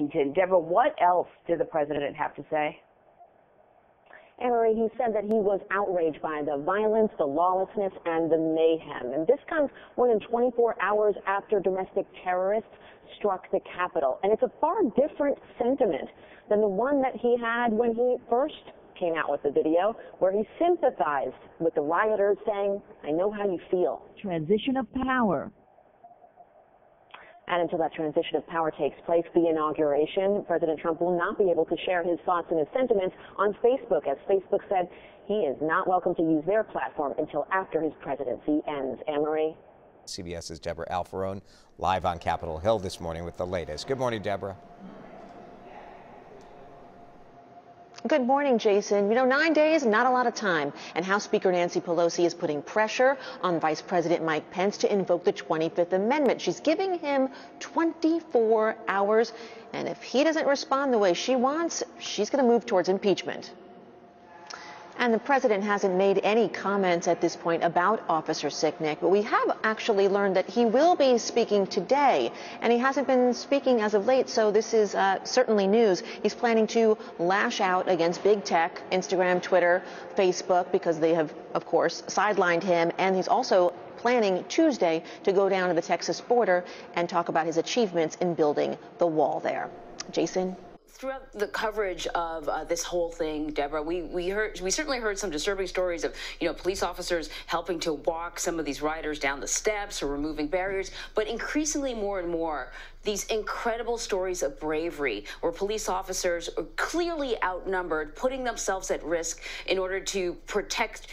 Washington. Deborah, what else did the president have to say? Emery, he said that he was outraged by the violence, the lawlessness, and the mayhem. And this comes more than 24 hours after domestic terrorists struck the Capitol. And it's a far different sentiment than the one that he had when he first came out with the video, where he sympathized with the rioters, saying, "I know how you feel." Transition of power. And until that transition of power takes place, the inauguration, President Trump will not be able to share his thoughts and his sentiments on Facebook, as Facebook said he is not welcome to use their platform until after his presidency ends. Anne-Marie? CBS's Debra Alfarone live on Capitol Hill this morning with the latest. Good morning, Debra. Good morning, Jason. 9 days, not a lot of time. And House Speaker Nancy Pelosi is putting pressure on Vice President Mike Pence to invoke the 25th Amendment. She's giving him 24 hours. And if he doesn't respond the way she wants, she's going to move towards impeachment. And the president hasn't made any comments at this point about Officer Sicknick, but we have actually learned that he will be speaking today, and he hasn't been speaking as of late, so this is certainly news. He's planning to lash out against big tech, Instagram, Twitter, Facebook, because they have, of course, sidelined him, and he's also planning Tuesday to go down to the Texas border and talk about his achievements in building the wall there. Jason? Throughout the coverage of this whole thing, Deborah, we certainly heard some disturbing stories of, police officers helping to walk some of these riders down the steps or removing barriers, but increasingly more and more, these incredible stories of bravery where police officers are clearly outnumbered, putting themselves at risk in order to protect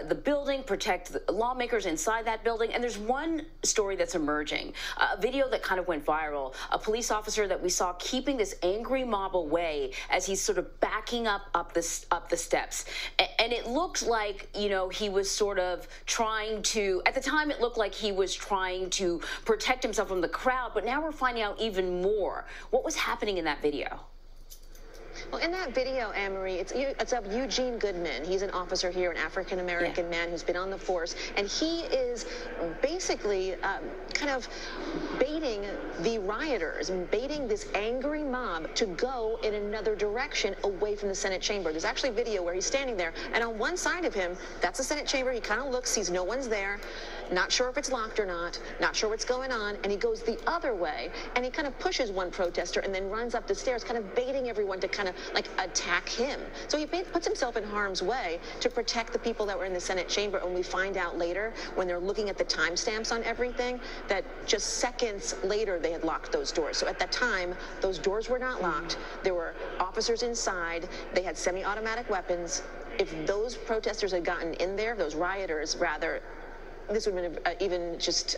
the building, protect the lawmakers inside that building. And there's one story that's emerging, a video that kind of went viral, a police officer that we saw keeping this angry mob away as he's sort of backing up the steps. And it looked like, he was sort of trying to, at the time it looked like he was trying to protect himself from the crowd, but now we're finding out even more. What was happening in that video? Well, in that video, Anne-Marie, it's of Eugene Goodman. He's an officer here, an African-American man who's been on the force, and he is basically kind of baiting the rioters, baiting this angry mob to go in another direction away from the Senate chamber. There's actually a video where he's standing there, and on one side of him, that's the Senate chamber. He kind of looks, sees no one's there, not sure if it's locked or not sure what's going on, and he goes the other way, and he kind of pushes one protester and then runs up the stairs, kind of baiting everyone to kind of like attack him. So he puts himself in harm's way to protect the people that were in the Senate chamber. And we find out later, when they're looking at the timestamps on everything, that just seconds later they had locked those doors. So at that time, those doors were not locked. There were officers inside. They had semi-automatic weapons. If those protesters had gotten in there, those rioters rather, this would have been even just,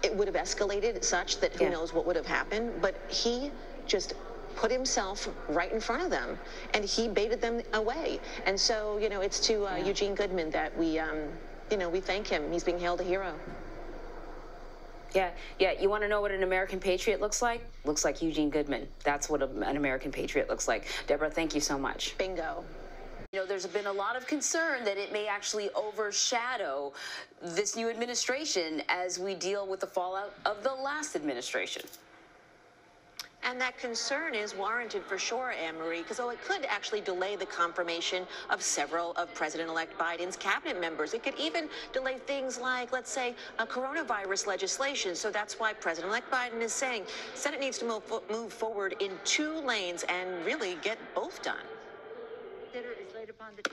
it would have escalated such that who knows what would have happened. But he just put himself right in front of them, and he baited them away. And so, it's to Eugene Goodman that we thank him. He's being hailed a hero. Yeah. You want to know what an American patriot looks like? Looks like Eugene Goodman. That's what an American patriot looks like. Deborah, thank you so much. Bingo. There's been a lot of concern that it may actually overshadow this new administration as we deal with the fallout of the last administration. And that concern is warranted for sure, Anne-Marie, because it could actually delay the confirmation of several of President-elect Biden's cabinet members. It could even delay things like, let's say, a coronavirus legislation. So that's why President-elect Biden is saying the Senate needs to move forward in 2 lanes and really get both done.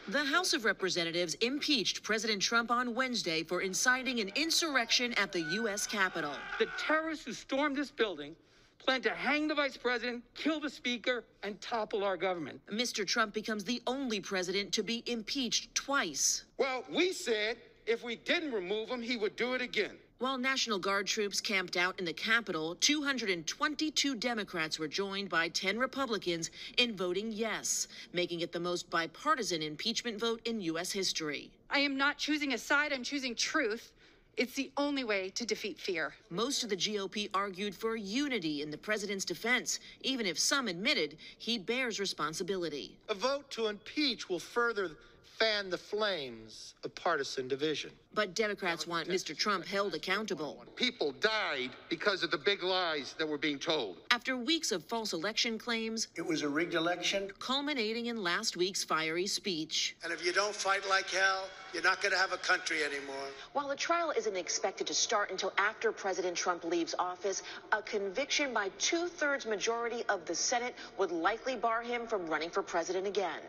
The House of Representatives impeached President Trump on Wednesday for inciting an insurrection at the U.S. Capitol. The terrorists who stormed this building plan to hang the vice president, kill the speaker, and topple our government. Mr. Trump becomes the only president to be impeached twice. Well, we said if we didn't remove him, he would do it again. While National Guard troops camped out in the Capitol, 222 Democrats were joined by 10 Republicans in voting yes, making it the most bipartisan impeachment vote in U.S. history. I am not choosing a side, I'm choosing truth. It's the only way to defeat fear. Most of the GOP argued for unity in the president's defense, even if some admitted he bears responsibility. A vote to impeach will further fan the flames of partisan division. But Democrats want Mr. Trump held accountable. People died because of the big lies that were being told. After weeks of false election claims, it was a rigged election, culminating in last week's fiery speech. And if you don't fight like hell, you're not going to have a country anymore. While the trial isn't expected to start until after President Trump leaves office, a conviction by 2/3 majority of the Senate would likely bar him from running for president again.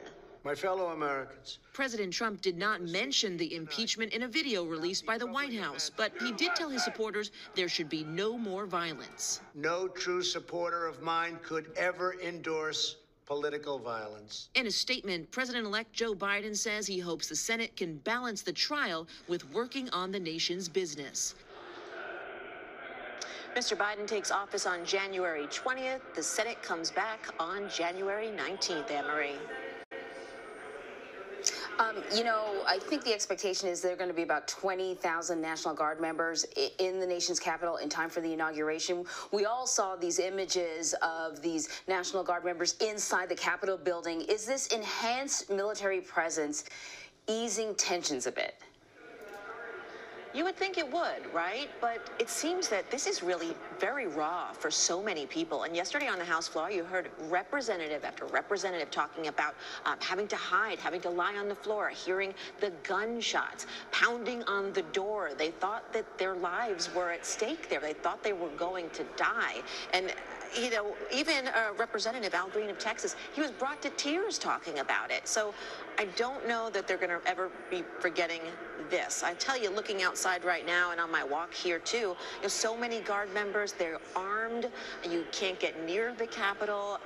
My fellow Americans. President Trump did not mention the impeachment in a video released by the White House, but he did tell his supporters there should be no more violence. No true supporter of mine could ever endorse political violence. In a statement, President-elect Joe Biden says he hopes the Senate can balance the trial with working on the nation's business. Mr. Biden takes office on January 20th. The Senate comes back on January 19th, Anne-Marie. You know, I think the expectation is there are going to be about 20,000 National Guard members in the nation's capital in time for the inauguration. We all saw these images of these National Guard members inside the Capitol building. Is this enhanced military presence easing tensions a bit? You would think it would, right? But it seems that this is really very raw for so many people. And yesterday on the House floor, you heard representative after representative talking about having to hide, having to lie on the floor, hearing the gunshots, pounding on the door. They thought that their lives were at stake there. They thought they were going to die. And you know, even Representative Al Green of Texas, he was brought to tears talking about it. So I don't know that they're going to ever be forgetting this. I tell you, looking outside right now and on my walk here too, you know, so many Guard members, they're armed. You can't get near the Capitol.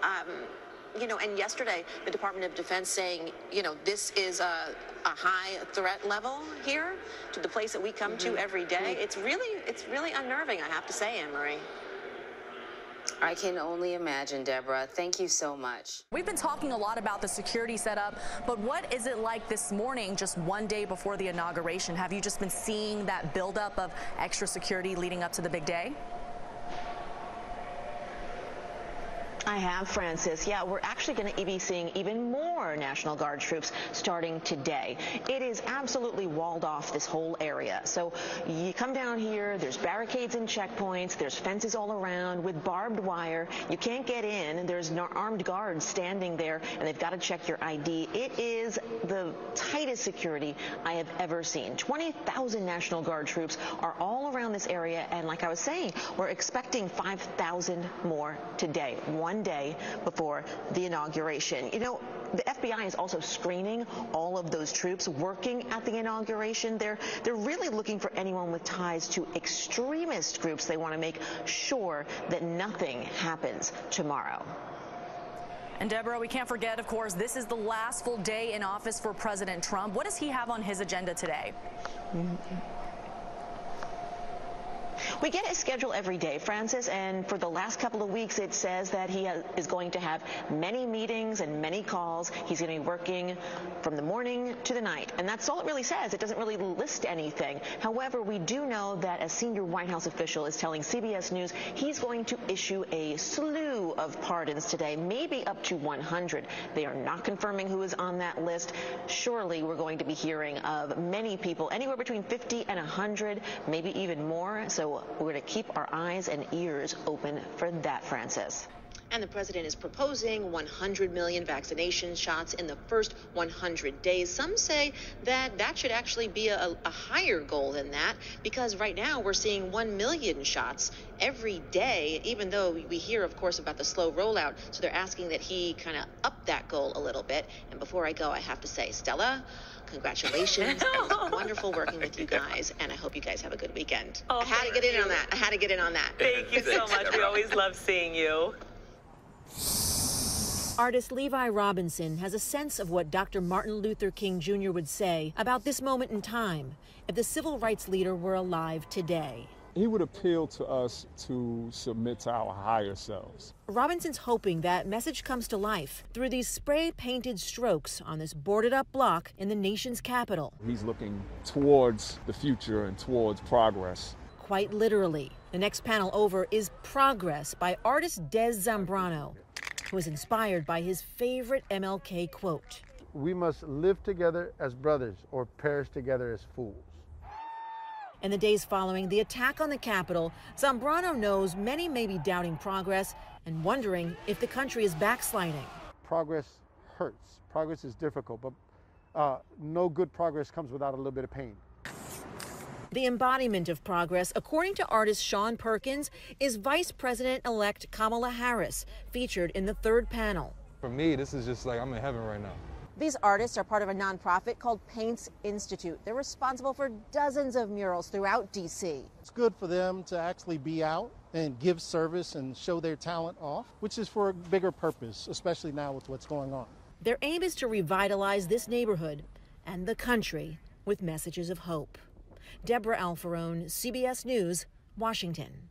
You know, and yesterday, the Department of Defense saying, you know, this is a high threat level here to the place that we come to every day. It's really unnerving, I have to say, Anne-Marie. I can only imagine, Deborah. Thank you so much. We've been talking a lot about the security setup, but what is it like this morning, just one day before the inauguration? Have you just been seeing that buildup of extra security leading up to the big day? I have, Francis. Yeah, we're actually going to be seeing even more National Guard troops starting today. It is absolutely walled off, this whole area. So you come down here, there's barricades and checkpoints, there's fences all around with barbed wire. You can't get in, and there's armed guards standing there, and they've got to check your ID. It is the tightest security I have ever seen. 20,000 National Guard troops are all around this area, and like I was saying, we're expecting 5,000 more today. One day before the inauguration. You know, the FBI is also screening all of those troops working at the inauguration. They're really looking for anyone with ties to extremist groups. They want to make sure that nothing happens tomorrow. And Deborah, we can't forget, of course, this is the last full day in office for President Trump. What does he have on his agenda today? We get his schedule every day, Francis, and for the last couple of weeks it says that he is going to have many meetings and many calls. He's going to be working from the morning to the night, and that's all it really says. It doesn't really list anything. However, we do know that a senior White House official is telling CBS News he's going to issue a slew of pardons today, maybe up to 100. They are not confirming who is on that list. Surely we're going to be hearing of many people, anywhere between 50 and 100, maybe even more. So we're going to keep our eyes and ears open for that, Francis. And the president is proposing 100 million vaccination shots in the first 100 days. Some say that that should actually be a higher goal than that, because right now we're seeing 1 million shots every day, even though we hear, of course, about the slow rollout. So they're asking that he kind of up that goal a little bit. And before I go, I have to say, Stella, congratulations. It was wonderful working with you guys, and I hope you guys have a good weekend. I had to get in on that. I had to get in on that. Thank you so much. We always love seeing you. Artist Levi Robinson has a sense of what Dr. Martin Luther King Jr. would say about this moment in time if the civil rights leader were alive today. He would appeal to us to submit to our higher selves. Robinson's hoping that message comes to life through these spray-painted strokes on this boarded-up block in the nation's capital. He's looking towards the future and towards progress. Quite literally. The next panel over is Progress by artist Des Zambrano, who was inspired by his favorite MLK quote. We must live together as brothers or perish together as fools. In the days following the attack on the Capitol, Zambrano knows many may be doubting progress and wondering if the country is backsliding. Progress hurts. Progress is difficult, but no good progress comes without a little bit of pain. The embodiment of progress, according to artist Sean Perkins, is Vice President-elect Kamala Harris, featured in the third panel. For me, this is just like I'm in heaven right now. These artists are part of a nonprofit called Paints Institute. They're responsible for dozens of murals throughout D.C. It's good for them to actually be out and give service and show their talent off, which is for a bigger purpose, especially now with what's going on. Their aim is to revitalize this neighborhood and the country with messages of hope. Debra Alfarone, CBS News, Washington.